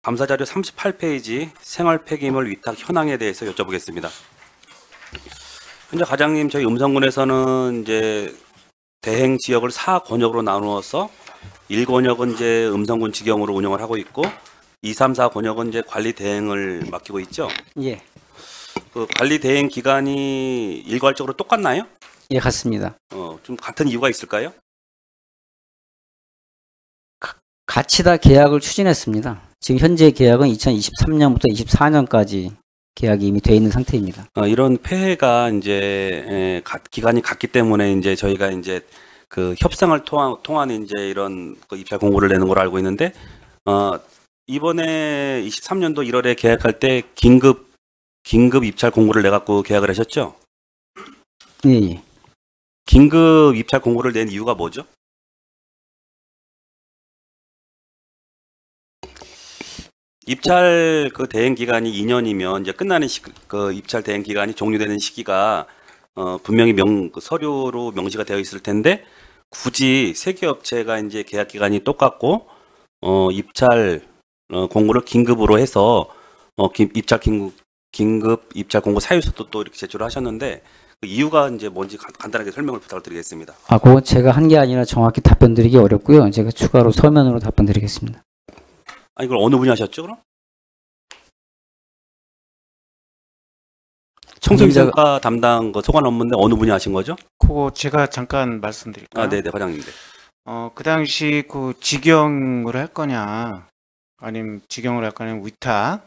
감사자료 38페이지 생활 폐기물 위탁 현황에 대해서 여쭤보겠습니다. 현재 과장님, 저희 음성군에서는 이제 대행 지역을 4권역으로 나누어서 1권역은 이제 음성군 직영으로 운영을 하고 있고 2, 3, 4권역은 이제 관리 대행을 맡기고 있죠. 예, 그 관리 대행 기간이 일괄적으로 똑같나요? 예, 같습니다. 좀 같은 이유가 있을까요? 같이 다 계약을 추진했습니다. 지금 현재 계약은 2023년부터 24년까지 계약이 이미 돼 있는 상태입니다. 이런 폐해가 이제 기간이 같기 때문에 이제 저희가 이제 그 협상을 통한 이제 이런 그 입찰 공고를 내는 걸로 알고 있는데 이번에 23년도 1월에 계약할 때 긴급 입찰 공고를 내 갖고 계약을 하셨죠? 예, 예. 긴급 입찰 공고를 낸 이유가 뭐죠? 입찰 그 대행 기간이 2년이면 이제 끝나는 그 입찰 대행 기간이 종료되는 시기가 분명히 그 서류로 명시가 되어 있을 텐데 굳이 세 개 업체가 이제 계약 기간이 똑같고 입찰 공고를 긴급으로 해서 긴급 입찰 공고 사유서도 또 이렇게 제출을 하셨는데 그 이유가 이제 뭔지 간단하게 설명을 부탁을 드리겠습니다. 그건 제가 한 게 아니라 정확히 답변 드리기 어렵고요. 제가 추가로 서면으로 답변 드리겠습니다. 이걸 어느 분이 하셨죠, 그럼? 청소이사과 담당 그 소관 업무인데 어느 분이 하신 거죠? 그거 제가 잠깐 말씀드릴까요? 네네, 과장님. 네. 그 당시 그 직영을 할 거냐, 아니면 직영을 할 거냐, 위탁,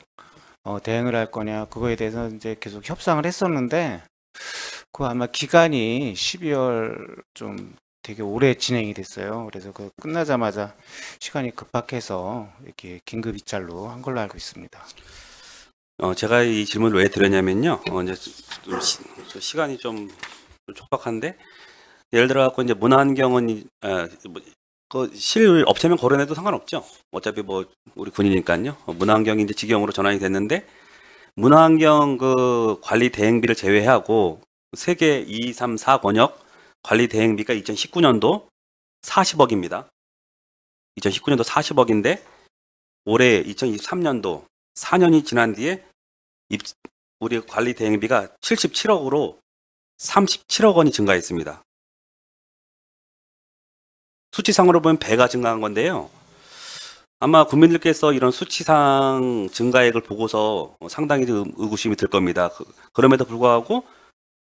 대행을 할 거냐, 그거에 대해서 이제 계속 협상을 했었는데, 그 아마 기간이 12월 좀 되게 오래 진행이 됐어요. 그래서 그 끝나자마자 시간이 급박해서 이렇게 긴급 입찰로 한 걸로 알고 있습니다. 제가 이 질문을 왜 드렸냐면요. 이제 시간이 좀 촉박한데 예를 들어 갖고 이제 문화환경은 그 업체면 거론해도 상관없죠. 어차피 뭐 우리 군이니까요. 문화환경이 이제 직영으로 전환이 됐는데 문화환경 그 관리 대행비를 제외하고 세계 2, 3, 4권역 관리 대행비가 2019년도 40억입니다. 2019년도 40억인데 올해 2023년도 4년이 지난 뒤에 우리 관리 대행비가 77억으로 37억 원이 증가했습니다. 수치상으로 보면 배가 증가한 건데요. 아마 국민들께서 이런 수치상 증가액을 보고서 상당히 의구심이 들 겁니다. 그럼에도 불구하고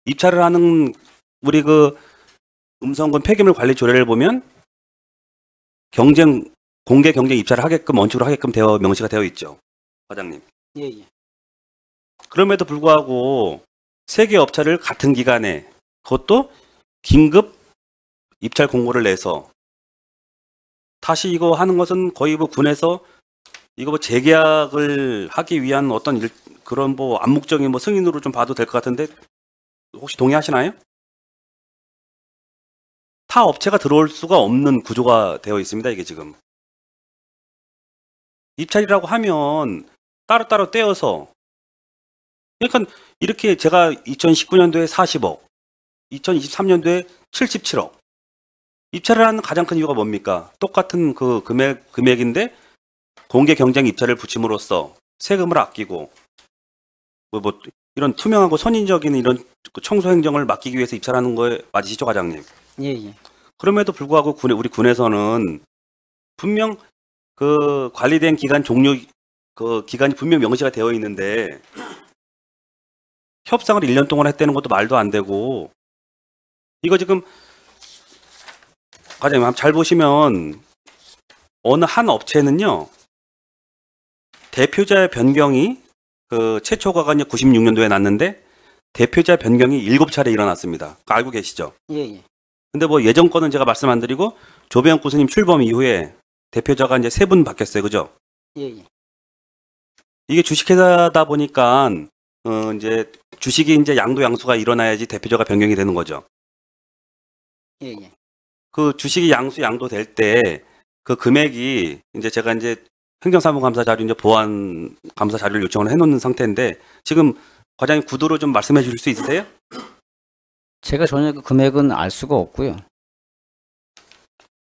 입찰을 하는 우리 그 음성군 폐기물 관리 조례를 보면 공개 경쟁 입찰을 하게끔 원칙으로 하게끔 명시가 되어 있죠. 과장님. 예, 예. 그럼에도 불구하고 세 개 업체를 같은 기간에 그것도 긴급 입찰 공고를 내서 다시 이거 하는 것은 거의 뭐 군에서 이거 뭐 재계약을 하기 위한 어떤 그런 뭐 암묵적인 뭐 승인으로 좀 봐도 될 것 같은데 혹시 동의하시나요? 타 업체가 들어올 수가 없는 구조가 되어 있습니다. 이게 지금 입찰이라고 하면 따로따로 떼어서 그러니까 이렇게 제가 2019년도에 40억, 2023년도에 77억 입찰을 하는 가장 큰 이유가 뭡니까? 똑같은 그 금액인데 공개 경쟁 입찰을 붙임으로써 세금을 아끼고 뭐 이런 투명하고 선인적인 이런 청소 행정을 맡기기 위해서 입찰하는 거에 맞으시죠, 과장님? 예, 예. 그럼에도 불구하고 우리 군에서는 분명 그 관리된 기간 종료 그 기간이 분명 명시가 되어 있는데 협상을 1년 동안 했다는 것도 말도 안 되고 이거 지금 과장님 한번 잘 보시면 어느 한 업체는요 대표자의 변경이 그 최초가 이제 96년도에 났는데 대표자 변경이 7차례 일어났습니다. 알고 계시죠? 예, 예. 근데 뭐 예전 거는 제가 말씀 안 드리고 조배영 교수님 출범 이후에 대표자가 이제 3분 바뀌었어요. 그죠? 예, 예. 이게 주식회사다 보니까 이제 주식이 이제 양도양수가 일어나야지 대표자가 변경이 되는 거죠. 예, 예. 그 주식이 양도될 때 그 금액이 이제 제가 이제 행정사무감사 자료 이제 보안 감사 자료를 요청을 해놓는 상태인데 지금 과장님 구도로 좀 말씀해 주실 수 있으세요? 제가 전혀 그 금액은 알 수가 없고요.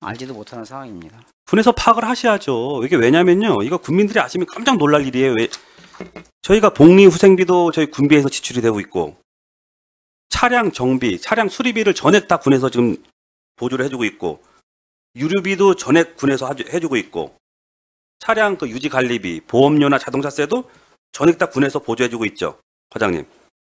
알지도 못하는 상황입니다. 군에서 파악을 하셔야죠. 이게 왜냐면요. 이거 국민들이 아시면 깜짝 놀랄 일이에요. 왜? 저희가 복리 후생비도 저희 군비에서 지출이 되고 있고, 차량 정비, 차량 수리비를 전액 다 군에서 지금 보조를 해주고 있고, 유류비도 전액 군에서 해주고 있고, 차량 그 유지 관리비, 보험료나 자동차세도 전액 다 군에서 보조해주고 있죠. 과장님.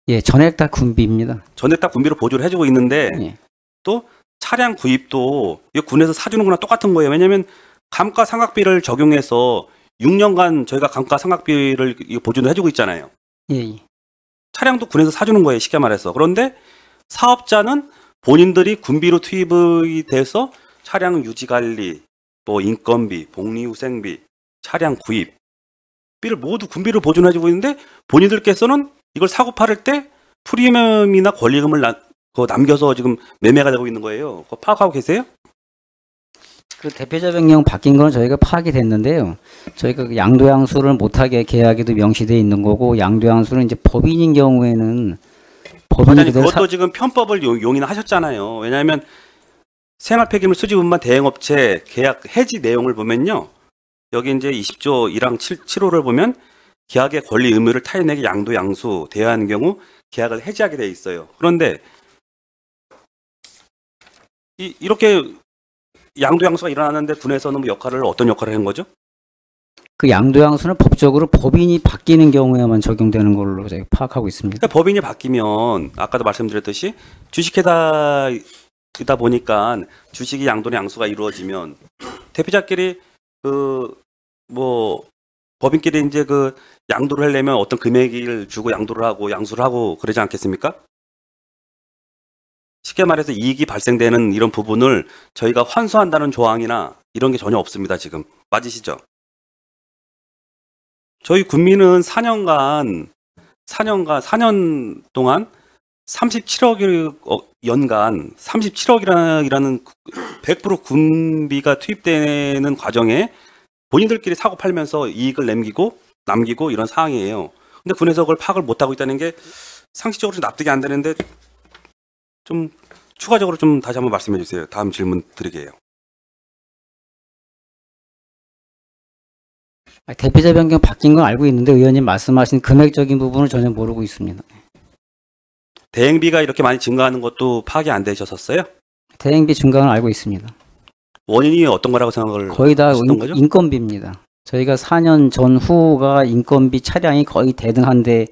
예, 전액 다 군비입니다. 전액 다 군비로 보조를 해주고 있는데, 예. 또 차량 구입도 이 군에서 사주는 거랑 똑같은 거예요. 왜냐하면 감가상각비를 적용해서 6년간 저희가 감가상각비를 보조를 해주고 있잖아요. 예, 예. 차량도 군에서 사주는 거예요. 쉽게 말해서. 그런데 사업자는 본인들이 군비로 투입이 돼서 차량 유지관리, 뭐 인건비, 복리후생비, 차량 구입비를 모두 군비로 보존해주고 있는데 본인들께서는 이걸 사고 팔을 때 프리미엄이나 권리금을 그거 남겨서 지금 매매가 되고 있는 거예요. 그거 파악하고 계세요? 그 대표자 변경 바뀐 건 저희가 파악이 됐는데요. 저희가 그 양도양수를 못하게 계약에도 명시되어 있는 거고, 양도양수는 이제 법인인 경우에는 법인이 과장님, 그대로 그것도 지금 편법을 용인을 하셨잖아요. 왜냐하면 생활폐기물 수지분만 대행업체 계약 해지 내용을 보면요. 여기 이제 20조 1항 7호를 보면 계약의 권리 의무를 타인에게 양도 양수 대여하는 경우 계약을 해지하게 돼 있어요. 그런데 이렇게 양도 양수가 일어나는데 군에서는 뭐 어떤 역할을 한 거죠? 그 양도양수는 법적으로 법인이 바뀌는 경우에만 적용되는 걸로 저희가 파악하고 있습니다. 그러니까 법인이 바뀌면 아까도 말씀드렸듯이 주식회사이다 보니까 주식이 양도나 양수가 이루어지면 대표자끼리 법인끼리 이제 그 양도를 하려면 어떤 금액을 주고 양도를 하고 양수를 하고 그러지 않겠습니까? 쉽게 말해서 이익이 발생되는 이런 부분을 저희가 환수한다는 조항이나 이런 게 전혀 없습니다. 지금 맞으시죠? 저희 군민은 4년 동안 37억 연간 37억이라는 100% 군비가 투입되는 과정에 본인들끼리 사고 팔면서 이익을 남기고 이런 상황이에요. 근데 군에서 그걸 파악을 못하고 있다는 게 상식적으로 납득이 안 되는데 좀 추가적으로 좀 다시 한번 말씀해 주세요. 다음 질문 드리게요. 대표자 변경 바뀐 건 알고 있는데 의원님 말씀하신 금액적인 부분을 전혀 모르고 있습니다. 대행비가 이렇게 많이 증가하는 것도 파악이 안 되셨었어요? 대행비 증가는 알고 있습니다. 원인이 어떤 거라고 생각을 거의 다 하셨던 거죠? 인건비입니다. 저희가 4년 전후가 인건비 차량이 거의 대등한데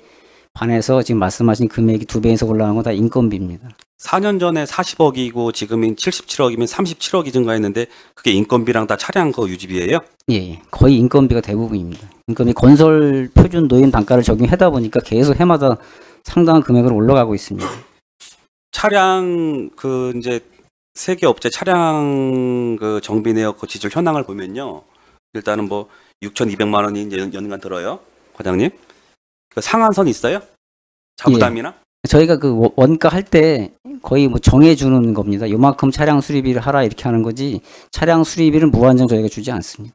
반해서 지금 말씀하신 금액이 2배 이상 올라간 건 다 인건비입니다. 4년 전에 40억이고 지금은 77억이면 37억이 증가했는데 그게 인건비랑 다 차량 그 유지비예요? 예, 거의 인건비가 대부분입니다. 인건비 건설 표준 노인 단가를 적용하다 보니까 계속 해마다 상당한 금액으로 올라가고 있습니다. 차량 그 이제 세계 업체 차량 그 정비 내역 그 지출 현황을 보면요. 일단은 뭐 6,200만 원이 이제 연간 들어요. 과장님. 그 상한선 있어요? 자부담이나? 저희가 그 원가 할 때 거의 뭐 정해주는 겁니다. 요만큼 차량 수리비를 하라 이렇게 하는 거지 차량 수리비를 무한정 저희가 주지 않습니다.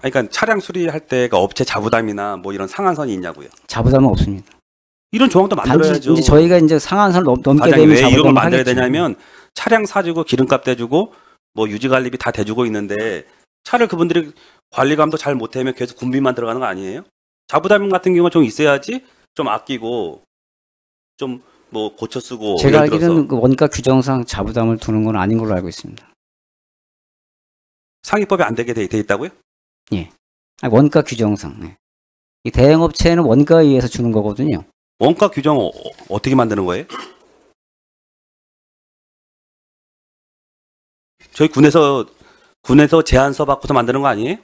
그러니까 차량 수리할 때가 업체 자부담이나 뭐 이런 상한선이 있냐고요. 자부담은 없습니다. 이런 조항도 만들어야죠. 단지 이제 저희가 이제 상한선을 넘게 과장님, 되면 왜 이걸 자부담을 만들어야 하겠죠. 되냐면 차량 사주고 기름값 대주고 뭐 유지관리비 다 대주고 있는데 차를 그분들이 관리감도 잘 못하면 계속 군비만 들어가는 거 아니에요? 자부담 같은 경우가 좀 있어야지 좀 아끼고 좀 뭐 고쳐 쓰고. 제가 예를 들어서 알기로는 그 원가 규정상 자부담을 두는 건 아닌 걸로 알고 있습니다. 상위법에 안 되게 돼 있다고요? 아니, 원가 규정상. 네. 이 대행업체는 원가에 의해서 주는 거거든요. 원가 규정 어떻게 만드는 거예요? 저희 군에서 제안서 받고서 만드는 거 아니에요?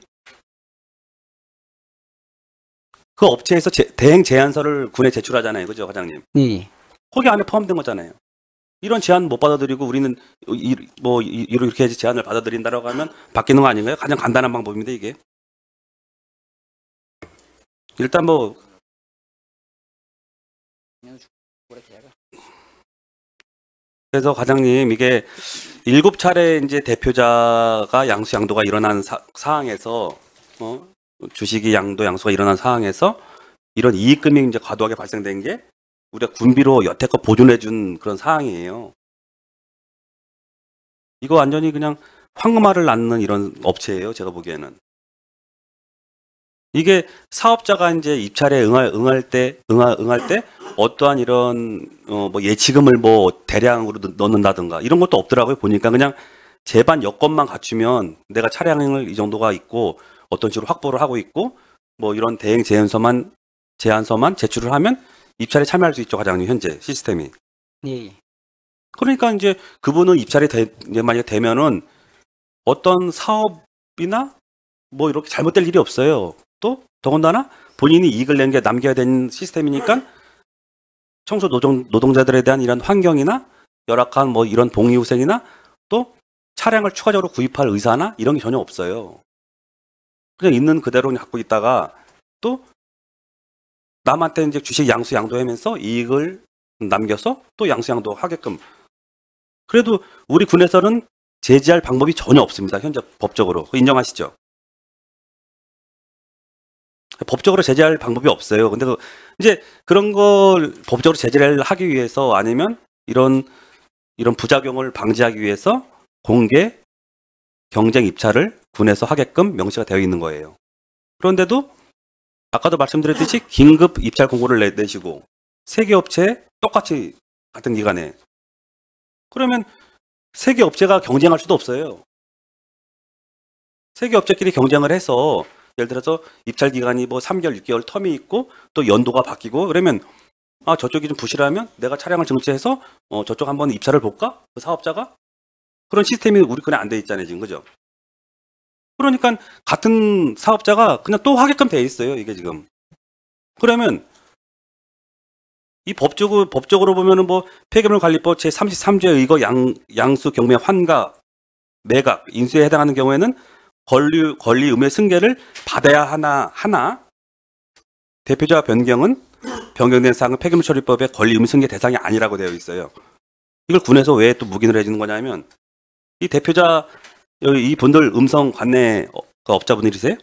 그 업체에서 대행 제안서를 군에 제출하잖아요. 그죠, 과장님? 예. 거기 안에 포함된 거잖아요. 이런 제안 못 받아들이고 우리는 이렇게 해서 제안을 받아들인다라고 하면 바뀌는 거 아닌가요? 가장 간단한 방법입니다, 이게. 일단 뭐 그래서 과장님 이게 7차례 이제 대표자가 양수 양도가 일어난 사항에서 주식이 양도 양수가 일어난 상황에서 이런 이익금이 이제 과도하게 발생된 게 우리가 군비로 여태껏 보존해 준 그런 상황이에요. 이거 완전히 그냥 황금알을 낳는 이런 업체예요. 제가 보기에는. 이게 사업자가 이제 입찰에 응할 때 어떠한 이런 뭐 예치금을 뭐 대량으로 넣는다든가 이런 것도 없더라고요. 보니까 그냥 제반 여건만 갖추면 내가 차량을 이 정도가 있고 어떤 식으로 확보를 하고 있고 뭐 이런 대행 제안서만 제출을 하면 입찰에 참여할 수 있죠. 과장님 현재 시스템이. 예. 그러니까 이제 그분은 입찰이 이제 만약에 되면은 어떤 사업이나 뭐 이렇게 잘못될 일이 없어요. 또 더군다나 본인이 이익을 낸 게 남겨야 되는 시스템이니까 청소 노동자들에 대한 이런 환경이나 열악한 뭐 이런 복리후생이나 또 차량을 추가적으로 구입할 의사나 이런 게 전혀 없어요. 그냥 있는 그대로 갖고 있다가 또 남한테 이제 주식 양수양도하면서 이익을 남겨서 또 양수양도 하게끔. 그래도 우리 군에서는 제지할 방법이 전혀 없습니다. 현재 법적으로. 인정하시죠? 법적으로 제재할 방법이 없어요. 근데 이제 그런 걸 법적으로 제재를 하기 위해서 아니면 이런 부작용을 방지하기 위해서 공개 경쟁 입찰을 군에서 하게끔 명시가 되어 있는 거예요. 그런데도 아까도 말씀드렸듯이 긴급 입찰 공고를 내시고 세 개 업체 똑같이 같은 기간에 그러면 세 개 업체가 경쟁할 수도 없어요. 세 개 업체끼리 경쟁을 해서 예를 들어서 입찰 기간이 뭐 3개월, 6개월 텀이 있고 또 연도가 바뀌고 그러면 아 저쪽이 좀 부실하면 내가 차량을 정지해서 저쪽 한번 입찰을 볼까? 그 사업자가? 그런 시스템이 우리 군에 안 돼 있잖아요 지금 그죠? 그러니까 같은 사업자가 그냥 또 하게끔 돼 있어요 이게 지금. 그러면 이 법적으로 보면은 뭐 폐기물관리법 제33조에 의거 양수 경매 환가 매각 인수에 해당하는 경우에는 권리 의무의 승계를 받아야 하나 대표자 변경된 사항은 폐기물 처리법의 권리 의무 승계 대상이 아니라고 되어 있어요. 이걸 군에서 왜 또 묵인을 해주는 거냐면 이 대표자 이 분들 음성 관내 업자분들이세요?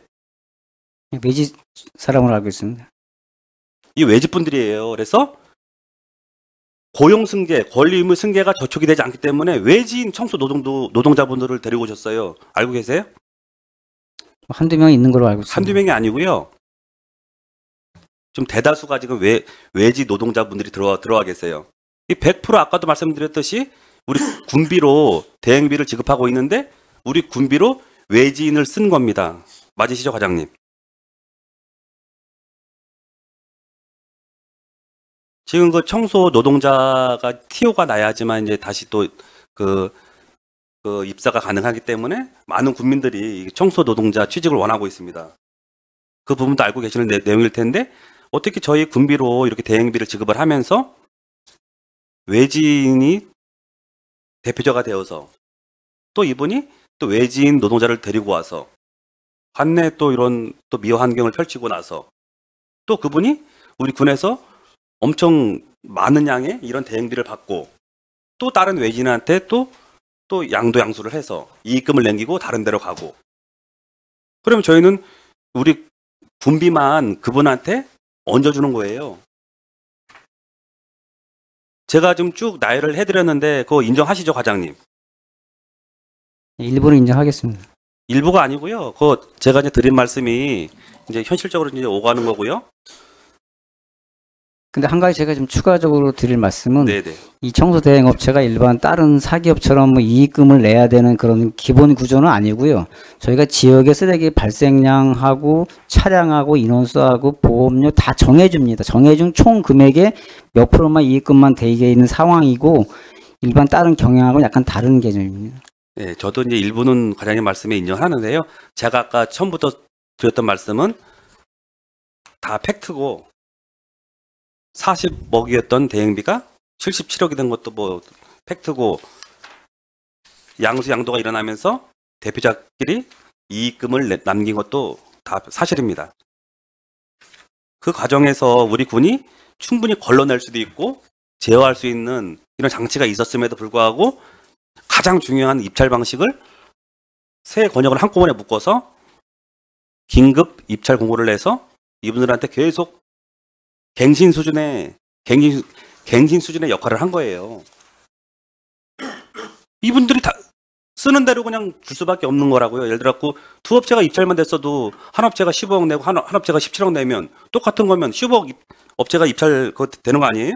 외지 사람으로 알고 있습니다. 이 외지 분들이에요. 그래서 고용 승계, 권리 의무 승계가 저촉이 되지 않기 때문에 외지인 청소 노동자분들을 데리고 오셨어요. 알고 계세요? 한두 명 있는 걸로 알고 있습니다. 한두 명이 아니고요. 좀 대다수가 지금 외지 노동자분들이 들어와 계세요. 이 100% 아까도 말씀드렸듯이 우리 군비로 대행비를 지급하고 있는데 우리 군비로 외지인을 쓴 겁니다. 맞으시죠, 과장님? 지금 그 청소 노동자가 TO가 나야지만 이제 다시 또 그 입사가 가능하기 때문에 많은 국민들이 청소 노동자 취직을 원하고 있습니다. 그 부분도 알고 계시는 내용일 텐데 어떻게 저희 군비로 이렇게 대행비를 지급을 하면서 외지인이 대표자가 되어서 또 이분이 또 외지인 노동자를 데리고 와서 관내 또 이런 또 미화 환경을 펼치고 나서 또 그분이 우리 군에서 엄청 많은 양의 이런 대행비를 받고 또 다른 외지인한테 또 양도양수를 해서 이익금을 남기고 다른 데로 가고 그러면 저희는 우리 군비만 그분한테 얹어주는 거예요. 제가 좀 쭉 나열을 해드렸는데 그거 인정하시죠, 과장님? 일부는 인정하겠습니다. 일부가 아니고요. 그거 제가 이제 드린 말씀이 이제 현실적으로 이제 오가는 거고요. 근데 한 가지 제가 좀 추가적으로 드릴 말씀은 네네. 이 청소 대행 업체가 일반 다른 사기업처럼 뭐 이익금을 내야 되는 그런 기본 구조는 아니고요. 저희가 지역의 쓰레기 발생량하고 차량하고 인원수하고 보험료 다 정해줍니다. 정해준 총 금액의 몇 프로만 이익금만 대기해 있는 상황이고 일반 다른 경영하고는 약간 다른 개념입니다. 네, 저도 이제 일부는 과장님 말씀에 인정하는데요. 제가 아까 처음부터 드렸던 말씀은 다 팩트고 40억이었던 대행비가 77억이 된 것도 뭐 팩트고 양수양도가 일어나면서 대표자끼리 이익금을 남긴 것도 다 사실입니다. 그 과정에서 우리 군이 충분히 걸러낼 수도 있고 제어할 수 있는 이런 장치가 있었음에도 불구하고 가장 중요한 입찰 방식을 세 권역을 한꺼번에 묶어서 긴급 입찰 공고를 내서 이분들한테 계속 갱신 수준의 역할을 한 거예요. 이분들이 다 쓰는 대로 그냥 줄 수밖에 없는 거라고요. 예를 들어갖고 두 업체가 입찰만 됐어도 한 업체가 15억 내고 한 업체가 17억 내면 똑같은 거면 15억 업체가 입찰 그거 되는 거 아니에요?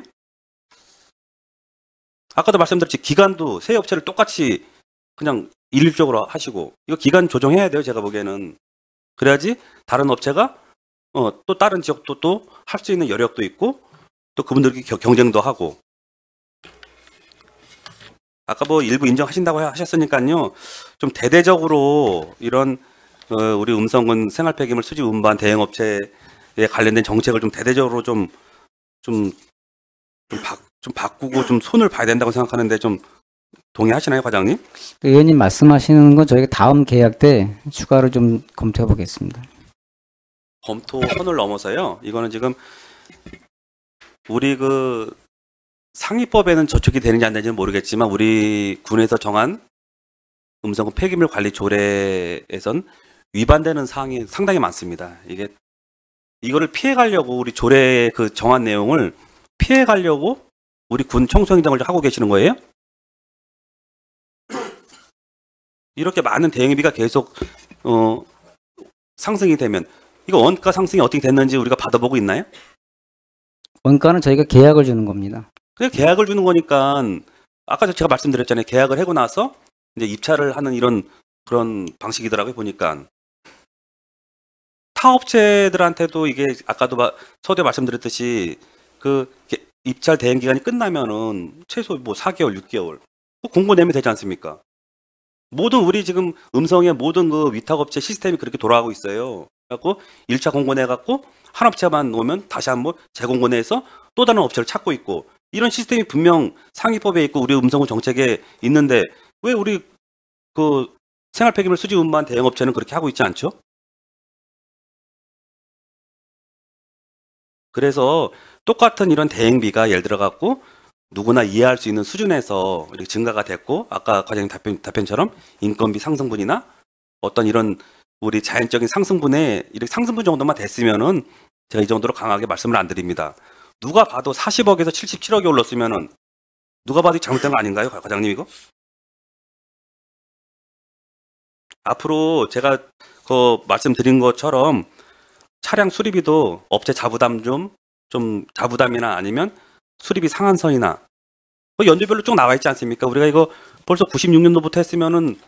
아까도 말씀드렸지 기간도 세 업체를 똑같이 그냥 일률적으로 하시고 이거 기간 조정해야 돼요. 제가 보기에는. 그래야지 다른 업체가 또 다른 지역도 또 할 수 있는 여력도 있고 또 그분들끼리 경쟁도 하고. 아까 뭐 일부 인정하신다고 하셨으니까요. 좀 대대적으로 이런 우리 음성군 생활 폐기물 수집 운반 대행 업체에 관련된 정책을 좀 대대적으로 좀 바꾸고 좀 손을 봐야 된다고 생각하는데 좀 동의하시나요, 과장님? 의원님 말씀하시는 건 저희가 다음 계약 때 추가로 좀 검토해 보겠습니다. 검토 선을 넘어서요. 이거는 지금 우리 그 상위법에는 저촉이 되는지 안 되는지는 모르겠지만 우리 군에서 정한 음성군 폐기물 관리 조례에선 위반되는 사항이 상당히 많습니다. 이거를 피해 가려고 우리 조례의 그 정한 내용을 피해 가려고 우리 군 청소행정을 하고 계시는 거예요? 이렇게 많은 대행비가 계속 상승이 되면 이거 원가 상승이 어떻게 됐는지 우리가 받아보고 있나요? 원가는 저희가 계약을 주는 겁니다. 그냥 계약을 주는 거니까 아까 제가 말씀드렸잖아요. 계약을 하고 나서 이제 입찰을 하는 이런 그런 방식이더라고요. 보니까 타 업체들한테도 이게 아까도 서두에 말씀드렸듯이 그 입찰 대행 기간이 끝나면은 최소 뭐 4개월, 6개월 공고 내면 되지 않습니까? 모든 우리 지금 음성의 모든 그 위탁업체 시스템이 그렇게 돌아가고 있어요. 그래갖고 1차 공고 내갖고 한 업체만 오면 다시 한번 재공고 내서 또 다른 업체를 찾고 있고 이런 시스템이 분명 상위법에 있고 우리 음성군 정책에 있는데 왜 우리 그 생활 폐기물 수집 운반 대행 업체는 그렇게 하고 있지 않죠? 그래서 똑같은 이런 대행비가 예를 들어 갖고 누구나 이해할 수 있는 수준에서 이렇게 증가가 됐고 아까 과장님 답변처럼 인건비 상승분이나 어떤 이런 우리 자연적인 상승분에 이렇게 상승분 정도만 됐으면은 제가 이 정도로 강하게 말씀을 안 드립니다. 누가 봐도 40억에서 77억이 올랐으면은 누가 봐도 잘못된 거 아닌가요, 과장님 이거? 앞으로 제가 그 말씀드린 것처럼 차량 수리비도 업체 자부담 좀 자부담이나 아니면 수리비 상한선이나 연도별로 쭉 나와 있지 않습니까? 우리가 이거 벌써 96년도부터 했으면은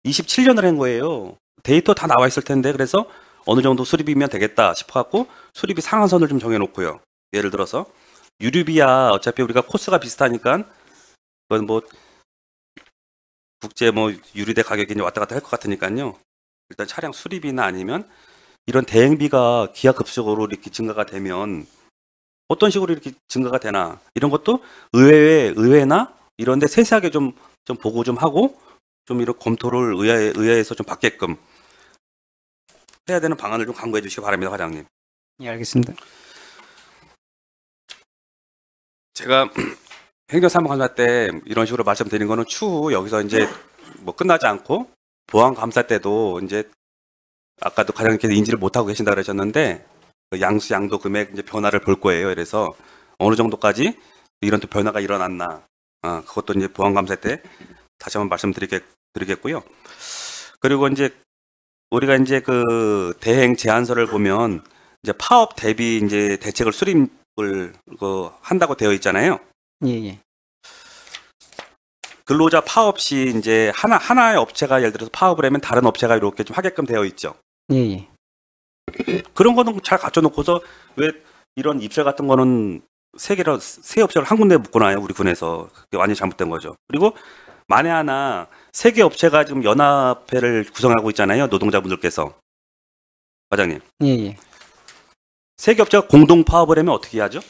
27년을 한 거예요. 데이터 다 나와 있을 텐데 그래서 어느 정도 수리비면 되겠다 싶어갖고 수리비 상한선을 좀 정해놓고요. 예를 들어서 유류비야 어차피 우리가 코스가 비슷하니까 그건 뭐 국제 뭐 유류대 가격이 이제 왔다 갔다 할 것 같으니까요. 일단 차량 수리비나 아니면 이런 대행비가 기하급수적으로 이렇게 증가가 되면 어떤 식으로 이렇게 증가가 되나 이런 것도 의회나 이런 데 세세하게 좀 보고 좀 하고 좀 이런 검토를 의회에서 좀 받게끔 해야 되는 방안을 좀 강구해 주시기 바랍니다, 과장님. 예, 알겠습니다. 제가 행정사무감사 때 이런 식으로 말씀드린 거는 추후 여기서 이제 뭐 끝나지 않고 보안감사 때도 이제 아까도 과장님께서 인지를 못하고 계신다 그러셨는데 그 양수 양도 금액 이제 변화를 볼 거예요. 그래서 어느 정도까지 이런 또 변화가 일어났나 그것도 이제 보안감사 때 다시 한번 말씀드리겠고요. 그리고 이제 우리가 이제 그 대행 제안서를 보면 이제 파업 대비 이제 대책을 수립을 한다고 되어 있잖아요. 예. 근로자 파업 시 이제 하나의 업체가 예를 들어서 파업을 하면 다른 업체가 이렇게 좀 하게끔 되어 있죠. 예. 그런 거는 잘 갖춰놓고서 왜 이런 입찰 같은 거는 세 업체를 한 군데에 묶어놔요, 우리 군에서. 그게 완전히 잘못된 거죠. 그리고 만에 하나 세 개 업체가 지금 연합회를 구성하고 있잖아요, 노동자분들께서. 과장님. 예. 세 개 업체가 공동 파업을 하면 어떻게 하죠?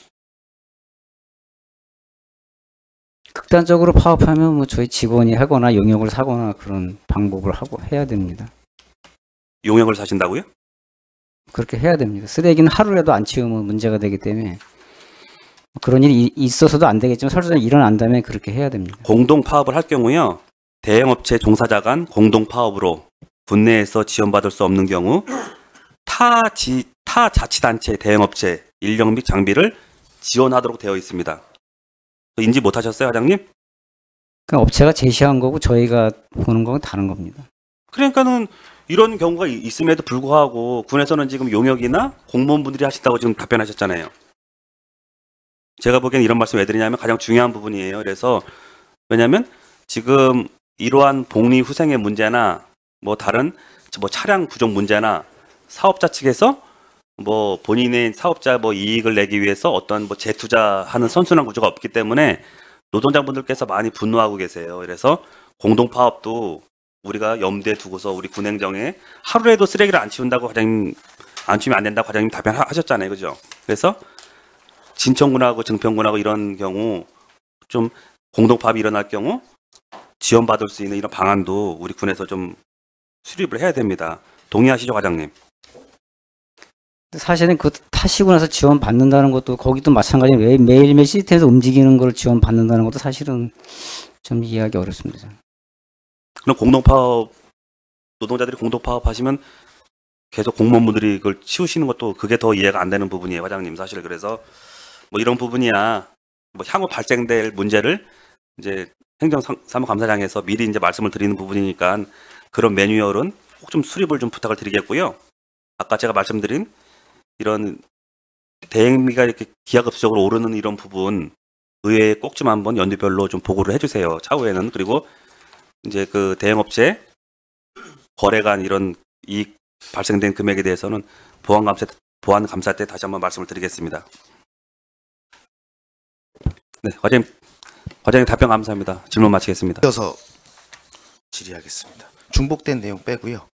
극단적으로 파업하면 뭐 저희 직원이 하거나 용역을 사거나 그런 방법을 하고 해야 됩니다. 용역을 사신다고요? 그렇게 해야 됩니다. 쓰레기는 하루라도 안 치우면 문제가 되기 때문에 그런 일이 있어서도 안 되겠지만 설사 일어난다면 그렇게 해야 됩니다. 공동 파업을 할 경우요. 대행업체 종사자 간 공동 파업으로 군내에서 지원받을 수 없는 경우 타 자치단체 대행업체 인력 및 장비를 지원하도록 되어 있습니다. 인지 못하셨어요, 과장님? 그러니까 업체가 제시한 거고 저희가 보는 거는 다른 겁니다. 그러니까는 이런 경우가 있음에도 불구하고 군에서는 지금 용역이나 공무원분들이 하신다고 지금 답변하셨잖아요. 제가 보기엔 이런 말씀 왜 드리냐면 가장 중요한 부분이에요. 그래서 왜냐하면 지금 이러한 복리 후생의 문제나 뭐 다른 뭐 차량 부족 문제나 사업자 측에서 뭐 본인의 사업자 뭐 이익을 내기 위해서 어떤 뭐 재투자하는 선순환 구조가 없기 때문에 노동자분들께서 많이 분노하고 계세요. 그래서 공동파업도 우리가 염두에 두고서 우리 군행정에 하루에도 쓰레기를 안 치운다고 과장님, 안 치우면 안 된다고 과장님 답변하셨잖아요. 그죠? 그래서 진천군하고 증평군하고 이런 경우 좀 공동파업이 일어날 경우 지원받을 수 있는 이런 방안도 우리 군에서 좀 수립을 해야 됩니다. 동의하시죠, 과장님? 사실은 그 타시고 나서 지원 받는다는 것도 거기도 마찬가지로 매일매일 시스템에서 움직이는 걸 지원 받는다는 것도 사실은 좀 이해하기 어렵습니다. 그럼 공동파업 노동자들이 공동파업 하시면 계속 공무원분들이 그걸 치우시는 것도 그게 더 이해가 안 되는 부분이에요, 과장님. 사실 그래서 뭐 이런 부분이야 뭐 향후 발생될 문제를 이제 행정사무감사장에서 미리 이제 말씀을 드리는 부분이니까 그런 매뉴얼은 꼭 좀 수립을 좀 부탁을 드리겠고요. 아까 제가 말씀드린 이런 대행비가 이렇게 기하급수적으로 오르는 이런 부분 의회에 꼭 좀 한번 연도별로 좀 보고를 해주세요. 차후에는. 그리고 이제 그 대행업체 거래 간 이런 이익 발생된 금액에 대해서는 보안감사 때 다시 한번 말씀을 드리겠습니다. 네, 과장님 답변 감사합니다. 질문 마치겠습니다. 이어서 질의하겠습니다. 중복된 내용 빼고요.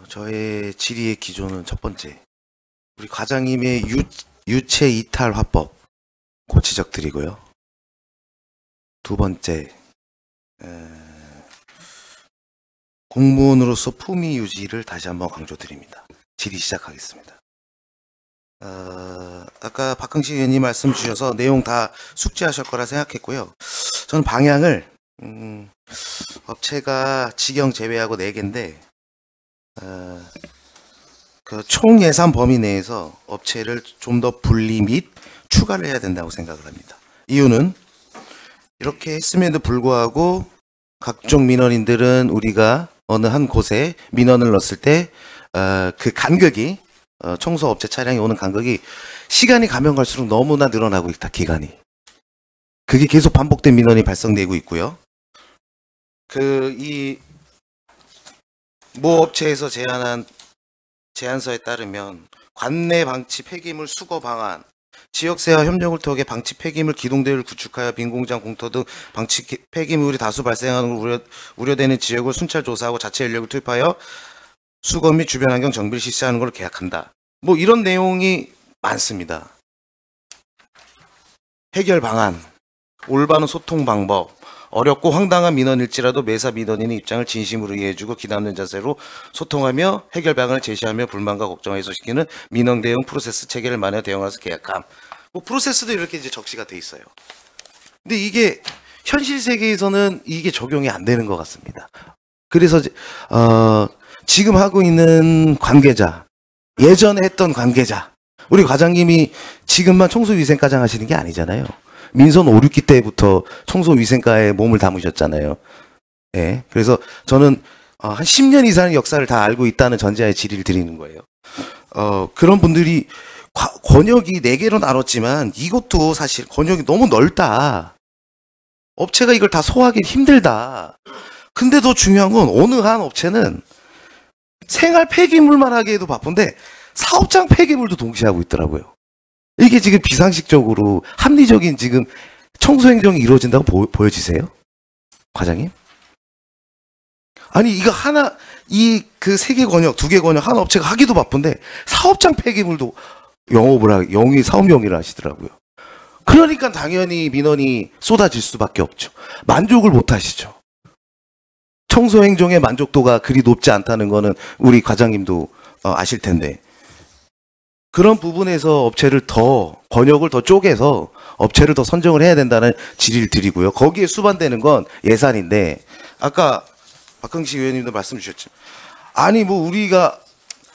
저의 질의의 기조는 첫 번째, 우리 과장님의 유체 이탈 화법 고 지적드리고요. 두 번째, 공무원으로서 품위 유지를 다시 한번 강조드립니다. 질의 시작하겠습니다. 아까 박흥식 의원님 말씀 주셔서 내용 다 숙지하실 거라 생각했고요. 저는 방향을 업체가 직영 제외하고 4개인데 그 총 예산 범위 내에서 업체를 좀 더 분리 및 추가를 해야 된다고 생각을 합니다. 이유는 이렇게 했음에도 불구하고 각종 민원인들은 우리가 어느 한 곳에 민원을 넣었을 때 그 간격이 청소업체 차량이 오는 간격이 시간이 가면 갈수록 너무나 늘어나고 있다. 기간이. 그게 계속 반복된 민원이 발생되고 있고요. 이 모 업체에서 제안한 제안서에 따르면 관내 방치 폐기물 수거 방안, 지역세와 협력을 통해 방치 폐기물 기동대를 구축하여 빈 공장, 공터 등 방치 폐기물이 다수 발생하는 걸 우려되는 지역을 순찰 조사하고 자체 인력을 투입하여 수거 및 주변 환경 정비를 실시하는 걸 계약한다. 뭐 이런 내용이 많습니다. 해결 방안, 올바른 소통 방법, 어렵고 황당한 민원일지라도 매사 민원인의 입장을 진심으로 이해해주고 기다리는 자세로 소통하며 해결 방안을 제시하며 불만과 걱정을 해소시키는 민원 대응 프로세스 체계를 마련해 대응하면서 계약함. 뭐 프로세스도 이렇게 이제 적시가 돼 있어요. 근데 이게 현실 세계에서는 이게 적용이 안 되는 것 같습니다. 그래서 지금 하고 있는 관계자, 예전에 했던 관계자, 우리 과장님이 지금만 청소위생과장 하시는 게 아니잖아요. 민선 5, 6기 때부터 청소위생과에 몸을 담으셨잖아요. 예. 그래서 저는 한 10년 이상의 역사를 다 알고 있다는 전제하에 질의를 드리는 거예요. 그런 분들이 권역이 4개로 나눴지만 이것도 사실 권역이 너무 넓다. 업체가 이걸 다 소화하기 힘들다. 근데 더 중요한 건 어느 한 업체는 생활 폐기물만 하기에도 바쁜데 사업장 폐기물도 동시에 하고 있더라고요. 이게 지금 비상식적으로 합리적인 지금 청소 행정이 이루어진다고 보여지세요? 과장님? 아니 이거 하나 이 그 3개 권역, 2개 권역 한 업체가 하기도 바쁜데 사업장 폐기물도 사업 영위를 하시더라고요. 그러니까 당연히 민원이 쏟아질 수밖에 없죠. 만족을 못 하시죠. 청소 행정의 만족도가 그리 높지 않다는 거는 우리 과장님도 아실 텐데. 그런 부분에서 업체를 권역을 더 쪼개서 업체를 더 선정을 해야 된다는 질의를 드리고요. 거기에 수반되는 건 예산인데, 아까 박흥식 의원님도 말씀 주셨죠. 아니, 뭐, 우리가,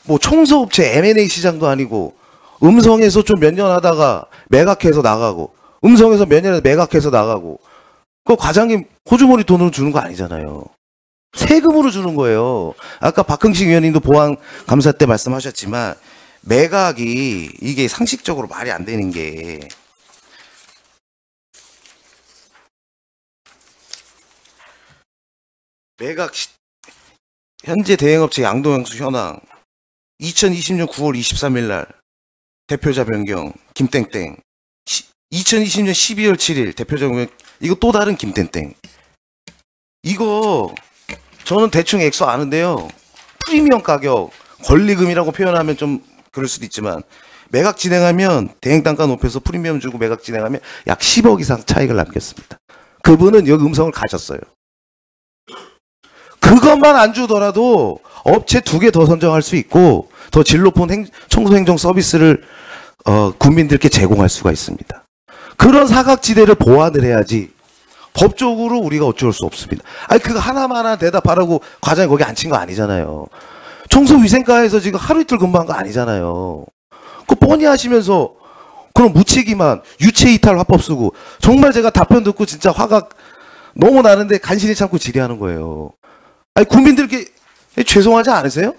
뭐, 청소업체 M&A 시장도 아니고, 음성에서 좀 몇 년 하다가 매각해서 나가고, 음성에서 몇 년 매각해서 나가고, 그 과장님 호주머니 돈으로 주는 거 아니잖아요. 세금으로 주는 거예요. 아까 박흥식 의원님도 보안 감사 때 말씀하셨지만 매각이 이게 상식적으로 말이 안 되는 게 매각 현재 대행업체 양도영수 현황 2020년 9월 23일 날 대표자 변경 김땡땡 2020년 12월 7일 대표자 변경 이거 또 다른 김땡땡 이거 저는 대충 액수 아는데요. 프리미엄 가격 권리금이라고 표현하면 좀 그럴 수도 있지만 매각 진행하면 대행단가 높여서 프리미엄 주고 매각 진행하면 약 10억 이상 차익을 남겼습니다. 그분은 여기 음성을 가졌어요. 그것만 안 주더라도 업체 2개 더 선정할 수 있고 더 질 높은 청소행정 서비스를 국민들께 제공할 수가 있습니다. 그런 사각지대를 보완을 해야지 법적으로 우리가 어쩔 수 없습니다. 아니 그거 하나만 대답하라고 과장이 거기 앉힌 거 아니잖아요. 청소위생과에서 지금 하루 이틀 근무한 거 아니잖아요. 그 뻔히 하시면서 그럼 무책임한 유체이탈 화법 쓰고 정말 제가 답변 듣고 진짜 화가 너무 나는데 간신히 참고 질의하는 거예요. 아니 국민들께 죄송하지 않으세요?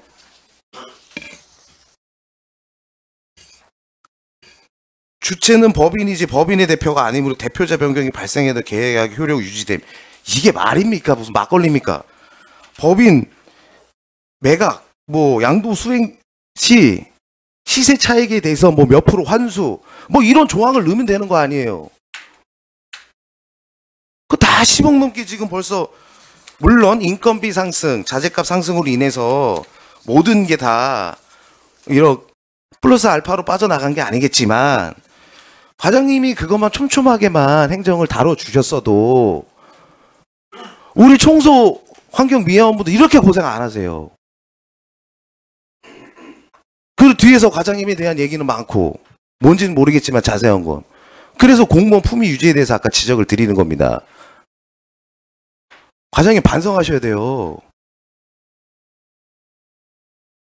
주체는 법인이지 법인의 대표가 아니므로 대표자 변경이 발생해도 계약 효력 유지됨. 이게 말입니까? 무슨 막걸리입니까? 법인 매각 뭐 양도 수행 시 시세 차익에 대해서 뭐 몇 프로 환수 뭐 이런 조항을 넣으면 되는 거 아니에요. 그 다 10억 넘게 지금 벌써 물론 인건비 상승, 자재값 상승으로 인해서 모든 게 다 이런 플러스 알파로 빠져나간 게 아니겠지만 과장님이 그것만 촘촘하게만 행정을 다뤄주셨어도 우리 청소 환경 미화원분들 이렇게 고생 안 하세요. 그 뒤에서 과장님에 대한 얘기는 많고 뭔지는 모르겠지만 자세한 건 그래서 공무원 품위 유지에 대해서 아까 지적을 드리는 겁니다. 과장님 반성하셔야 돼요.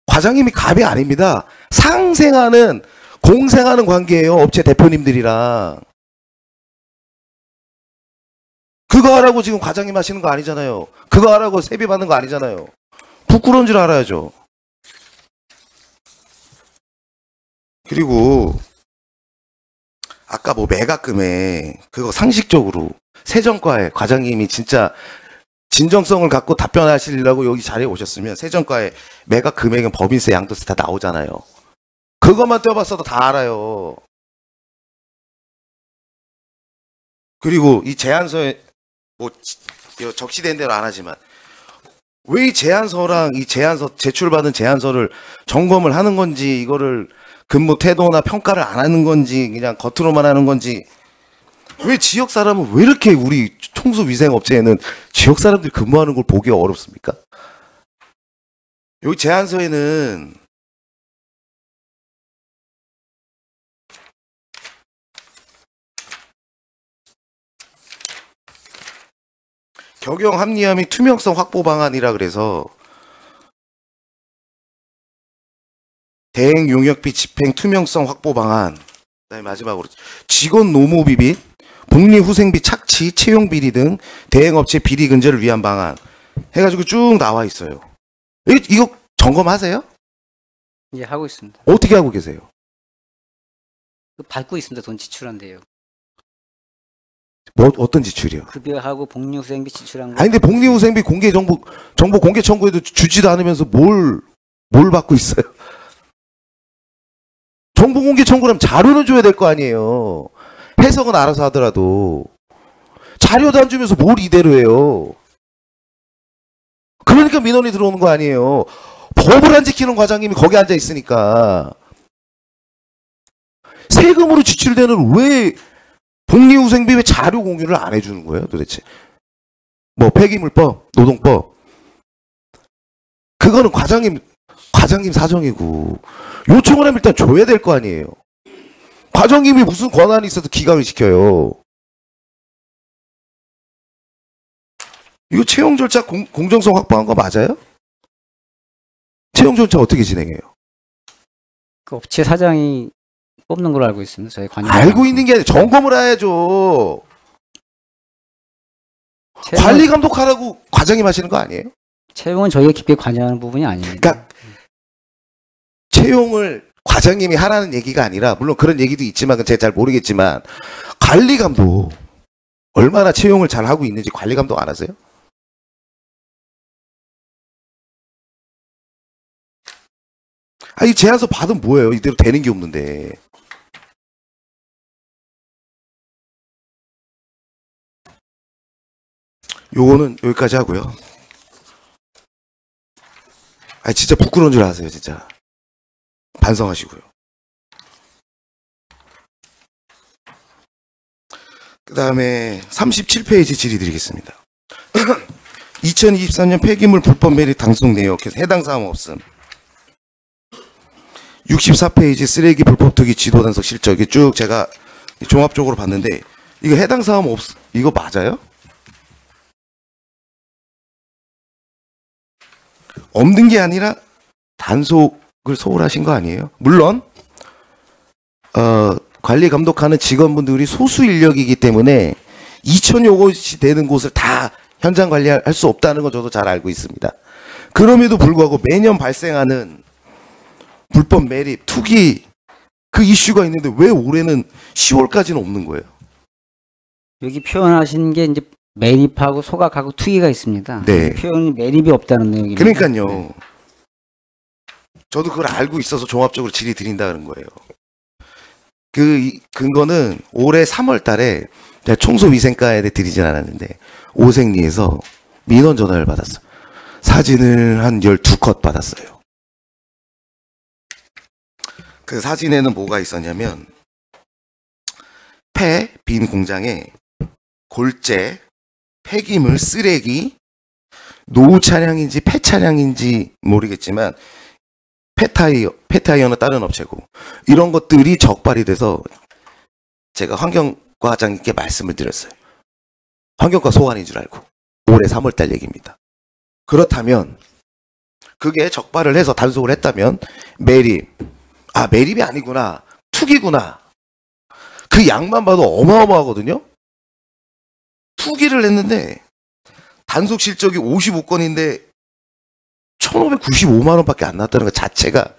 과장님이 갑이 아닙니다. 상생하는 공생하는 관계예요. 업체 대표님들이랑. 그거 하라고 지금 과장님 하시는 거 아니잖아요. 그거 하라고 세배 받는 거 아니잖아요. 부끄러운 줄 알아야죠. 그리고 아까 뭐 매각금에 그거 상식적으로 세정과에 과장님이 진짜 진정성을 갖고 답변하시려고 여기 자리에 오셨으면 세정과에 매각 금액은 법인세 양도세 다 나오잖아요. 그것만 떼어봤어도 다 알아요. 그리고 이 제안서에 뭐 적시된 대로 안 하지만 왜 이 제안서랑 이 제안서 제출받은 제안서를 점검을 하는 건지 이거를 근무 태도나 평가를 안 하는 건지 그냥 겉으로만 하는 건지 왜 지역 사람은 왜 이렇게 우리 청소위생업체에는 지역 사람들이 근무하는 걸 보기가 어렵습니까? 여기 제안서에는 적용 합리화 및 투명성 확보 방안이라 그래서 대행 용역비 집행 투명성 확보 방안 그다음에 마지막으로 직원 노무비 및 복리후생비 착취 채용 비리 등 대행업체 비리 근절을 위한 방안 해가지고 쭉 나와 있어요. 이거 점검하세요? 예, 하고 있습니다. 어떻게 하고 계세요? 받고 있습니다. 돈 지출한대요. 뭐 어떤 지출이요? 급여하고 복리후생비 지출한 거. 아니 근데 복리후생비 공개 정보 공개 청구에도 주지도 않으면서 뭘 받고 있어요? 정보 공개 청구라면 자료는 줘야 될 거 아니에요. 해석은 알아서 하더라도 자료도 안 주면서 뭘 이대로 해요. 그러니까 민원이 들어오는 거 아니에요. 법을 안 지키는 과장님이 거기 앉아 있으니까. 세금으로 지출되는 왜 복리후생비 왜 자료 공유를 안 해주는 거예요 도대체? 뭐 폐기물법, 노동법 그거는 과장님 사정이고 요청을 하면 일단 줘야 될 거 아니에요. 과장님이 무슨 권한이 있어서 기각을 시켜요. 이거 채용 절차 공정성 확보한 거 맞아요? 채용 절차 어떻게 진행해요? 그 업체 사장이 뽑는 걸로 알고 있습니다. 저희 관련. 알고 있는 게 아니라 점검을 해야죠. 관리 감독하라고 과장님 하시는 거 아니에요? 채용은 저희가 깊게 관여하는 부분이 아닙니다. 그러니까 채용을 과장님이 하라는 얘기가 아니라, 물론 그런 얘기도 있지만 제가 잘 모르겠지만, 관리 감독 얼마나 채용을 잘 하고 있는지 관리 감독 안 하세요? 아니, 제안서 받으면 뭐예요? 이대로 되는 게 없는데. 요거는 여기까지 하고요. 아니, 진짜 부끄러운 줄 아세요, 진짜. 반성하시고요. 그 다음에 37페이지 질의 드리겠습니다. 2023년 폐기물 불법 매립 당속 내역, 해당 사항 없음. 64페이지 쓰레기 불법 투기 지도 단속 실적, 이게 쭉 제가 종합적으로 봤는데, 이거 해당 사항 이거 맞아요? 없는 게 아니라 단속을 소홀하신 거 아니에요? 물론 관리 감독하는 직원분들이 소수 인력이기 때문에 2천여 곳이 되는 곳을 다 현장 관리할 수 없다는 건 저도 잘 알고 있습니다. 그럼에도 불구하고 매년 발생하는 불법 매립, 투기 그 이슈가 있는데 왜 올해는 10월까지는 없는 거예요? 여기 표현하신 게 이제 매립하고 소각하고 투기가 있습니다. 네. 표현이 매립이 없다는 내용입니다. 그러니까요. 네. 저도 그걸 알고 있어서 종합적으로 질의 드린다는 거예요. 그 근거는 올해 3월 달에 제가 청소위생과에 드리진 않았는데 오생리에서 민원 전화를 받았어요. 사진을 한 12컷 받았어요. 그 사진에는 뭐가 있었냐면 빈 공장에 골재, 폐기물, 쓰레기, 노후 차량인지 폐 차량인지 모르겠지만 폐타이어는 다른 업체고 이런 것들이 적발이 돼서 제가 환경과장님께 말씀을 드렸어요. 환경과 소환인 줄 알고. 올해 3월달 얘기입니다. 그렇다면 그게 적발을 해서 단속을 했다면 매립이 아니구나, 투기구나. 그 양만 봐도 어마어마하거든요. 투기를 했는데 단속 실적이 55건인데 1,595만 원밖에 안 났다는 것 자체가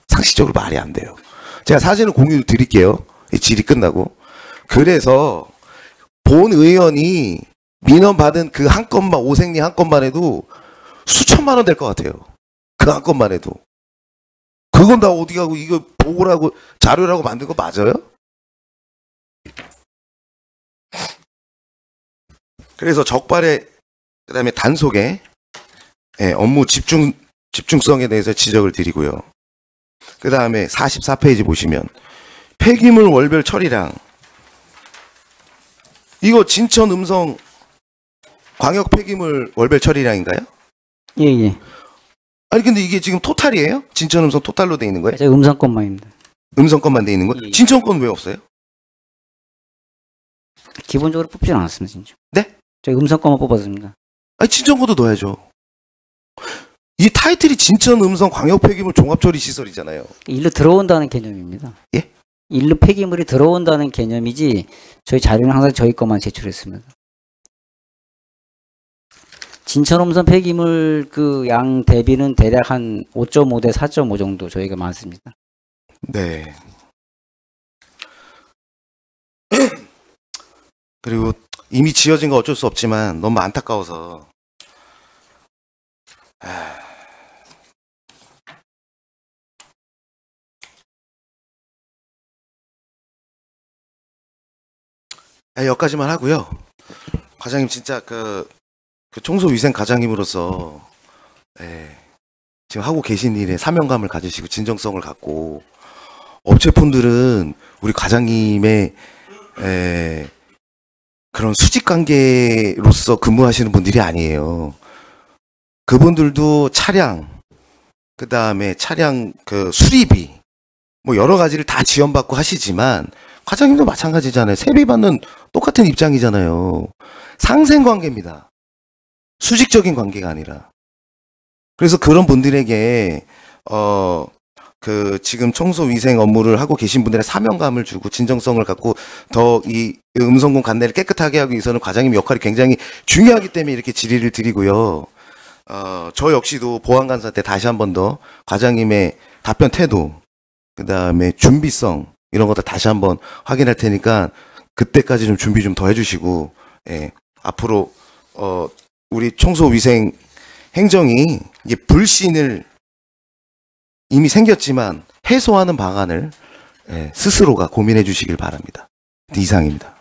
상식적으로 말이 안 돼요. 제가 사진을 공유 드릴게요. 이 질의 끝나고. 그래서 본 의원이 민원 받은 그 한 건만, 오생리 한 건만 해도 수천만 원 될 것 같아요. 그 한 건만 해도. 그건 다 어디 가고 이거 보고라고 자료라고 만든 거 맞아요? 그래서 적발에 그다음에 단속에 업무 집중성에 대해서 지적을 드리고요. 그 다음에 44페이지 보시면 폐기물 월별 처리량, 이거 진천 음성 광역 폐기물 월별 처리량인가요? 예. 아니 근데 이게 지금 토탈이에요? 진천 음성 토탈로 돼 있는 거예요? 제가 음성권만입니다. 음성권만 돼 있는 거? 예. 진천 건 왜 없어요? 기본적으로 뽑지는 않았습니다, 진짜. 네? 제가 음성권만 뽑았습니다. 아니 진천 거도 넣어야죠. 이 타이틀이 진천 음성 광역 폐기물 종합처리 시설이잖아요. 일로 들어온다는 개념입니다. 예? 일로 폐기물이 들어온다는 개념이지 저희 자료는 항상 저희 것만 제출했습니다. 진천음성 폐기물 그 양 대비는 대략 한 5.5 대 4.5 정도 저희가 많습니다. 네. 그리고 이미 지어진 거 어쩔 수 없지만 너무 안타까워서 여기까지만 하고요. 과장님 진짜 그 청소위생 과장님으로서 지금 하고 계신 일에 사명감을 가지시고 진정성을 갖고 업체분들은 우리 과장님의 그런 수직 관계로서 근무하시는 분들이 아니에요. 그분들도 차량, 그 다음에 차량 그 수리비, 뭐 여러 가지를 다 지원받고 하시지만 과장님도 마찬가지잖아요. 세비 받는 똑같은 입장이잖아요. 상생 관계입니다. 수직적인 관계가 아니라. 그래서 그런 분들에게 그 지금 청소 위생 업무를 하고 계신 분들의 사명감을 주고 진정성을 갖고 더 이 음성군 관내를 깨끗하게 하기 위해서는 과장님 역할이 굉장히 중요하기 때문에 이렇게 질의를 드리고요. 저 역시도 보안감사 때 다시 한 번 더 과장님의 답변 태도, 그 다음에 준비성 이런 것도 다시 한번 확인할 테니까 그때까지 좀 준비 좀 더 해주시고, 예, 앞으로 우리 청소 위생 행정이 이게 불신을 이미 생겼지만 해소하는 방안을, 예, 스스로가 고민해 주시길 바랍니다. 이상입니다.